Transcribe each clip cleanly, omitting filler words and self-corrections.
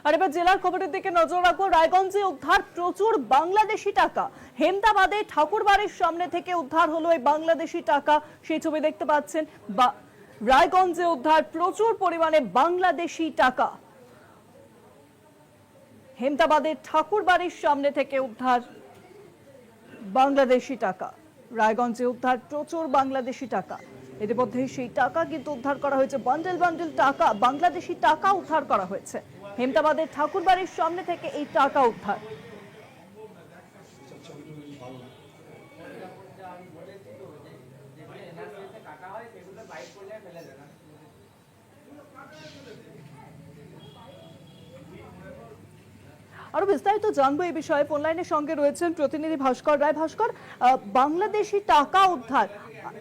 আর এবার জেলার খবরের দিকে নজর রাখবো। রায়গঞ্জে উদ্ধার প্রচুর বাংলাদেশি টাকা। হেমতাবাদে ঠাকুরবাড়ির সামনে থেকে উদ্ধার হলো এই বাংলাদেশি টাকা। সেই ছবি দেখতে পাচ্ছেন। রায়গঞ্জে উদ্ধার প্রচুর পরিমাণে বাংলাদেশি টাকা। হেমতাবাদের ঠাকুরবাড়ির সামনে থেকে উদ্ধার বাংলাদেশি টাকা। রায়গঞ্জে উদ্ধার প্রচুর বাংলাদেশি টাকা। ইতিমধ্যে সেই টাকা কিন্তু উদ্ধার করা হয়েছে। বান্ডেল বান্ডেল টাকা, বাংলাদেশি টাকা উদ্ধার করা হয়েছে। হেমতাবাদের ঠাকুরবাড়ির সামনে থেকে এই টাকা উদ্ধার। আরো বিস্তারিত জানবো এই বিষয়ে ফোন লাইনের সঙ্গে রয়েছেন প্রতিনিধি ভাস্কর রায়। ভাস্কর, বাংলাদেশি টাকা উদ্ধার,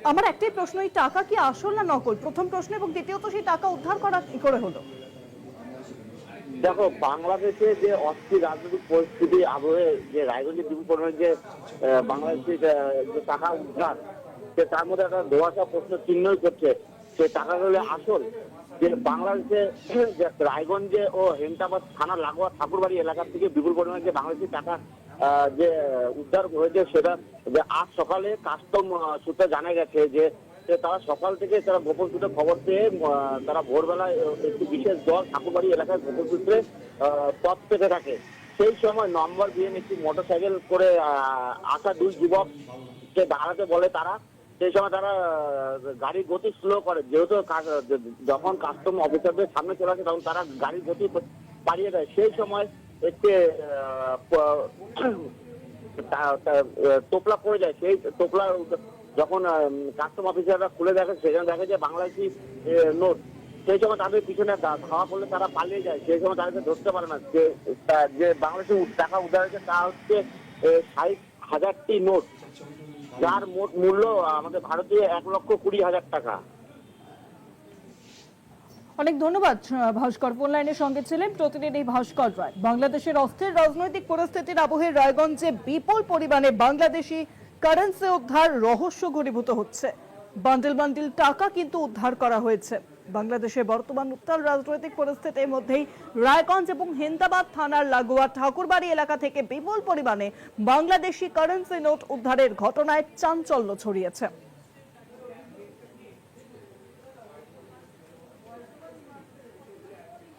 আমার একটাই প্রশ্ন, এই টাকা কি আসল না নকল? প্রথম প্রশ্ন, এবং দ্বিতীয়ত সেই টাকা উদ্ধার করা কি করে হলো? দেখো, বাংলাদেশে যে অস্থির রাজনৈতিক পরিস্থিতি আবহে যে রায়গঞ্জের বিপুল যে বাংলাদেশের যে টাকা উদ্ধার, সে তার মধ্যে একটা ধোঁয়াশা প্রশ্ন চিহ্নই করছে সে টাকা হলে আসল। যে বাংলাদেশে যে রায়গঞ্জে ও হেমতাবাদ থানা লাগোয়া ঠাকুরবাড়ি এলাকা থেকে বিপুল পরিমাণে যে বাংলাদেশি টাকা যে উদ্ধার হয়েছে, সেটা যে আজ সকালে কাস্টম সূত্রে জানা গেছে যে তারা সকাল থেকে তারা গোপন সূত্রে খবর পেয়ে তারা ভোরবেলায় একটি বিশেষ দল ঠাকুরবাড়ি এলাকায় গোপন সূত্রে পথ পেতে থাকে। সেই সময় নম্বর দিয়ে একটি মোটরসাইকেল করে আসা দুই যুবককে দাঁড়াতে বলে তারা। সেই সময় তারা গাড়ির গতি স্লো করে, যেহেতু যখন কাস্টম অফিসারদের সামনে চলে আসে তখন তারা গাড়ির গতি বাড়িয়ে দেয়। সেই সময় একটি টোপলা পড়ে যায়। সেই টোপলা যখন কাস্টম অফিসাররা খুলে দেখে, সেখানে দেখে যে বাংলাদেশি নোট। সেই সময় তাদের পিছনে ধাওয়া করলে তারা পালিয়ে যায়। সেই সময় তাদেরকে ধরতে পারে না। যে বাংলাদেশি টাকা উদ্ধার হয়েছে তা হচ্ছে 60,000টি নোট, যার মোট মূল্য আমাদের ভারতীয় 1,20,000 টাকা। অনেক ধন্যবাদ ভাস্কর। ফোন লাইনের সঙ্গে ছিলেন প্রতিনিধি ভাস্কর রায়। বাংলাদেশের অস্থির রাজনৈতিক পরিস্থিতির আবহে রায়গঞ্জে বিপুল পরিমাণে বাংলাদেশি কারেন্সি উদ্ধার রহস্য ঘনীভূত হচ্ছে। বান্ডেল বান্ডেল টাকা কিন্তু উদ্ধার করা হয়েছে। বাংলাদেশের বর্তমান উত্তাল রাজনৈতিক পরিস্থিতির মধ্যেই রায়গঞ্জ এবং হেমতাবাদ থানার লাগোয়া ঠাকুরবাড়ি এলাকা থেকে বিপুল পরিমাণে বাংলাদেশি কারেন্সি নোট উদ্ধারের ঘটনায় চাঞ্চল্য ছড়িয়েছে।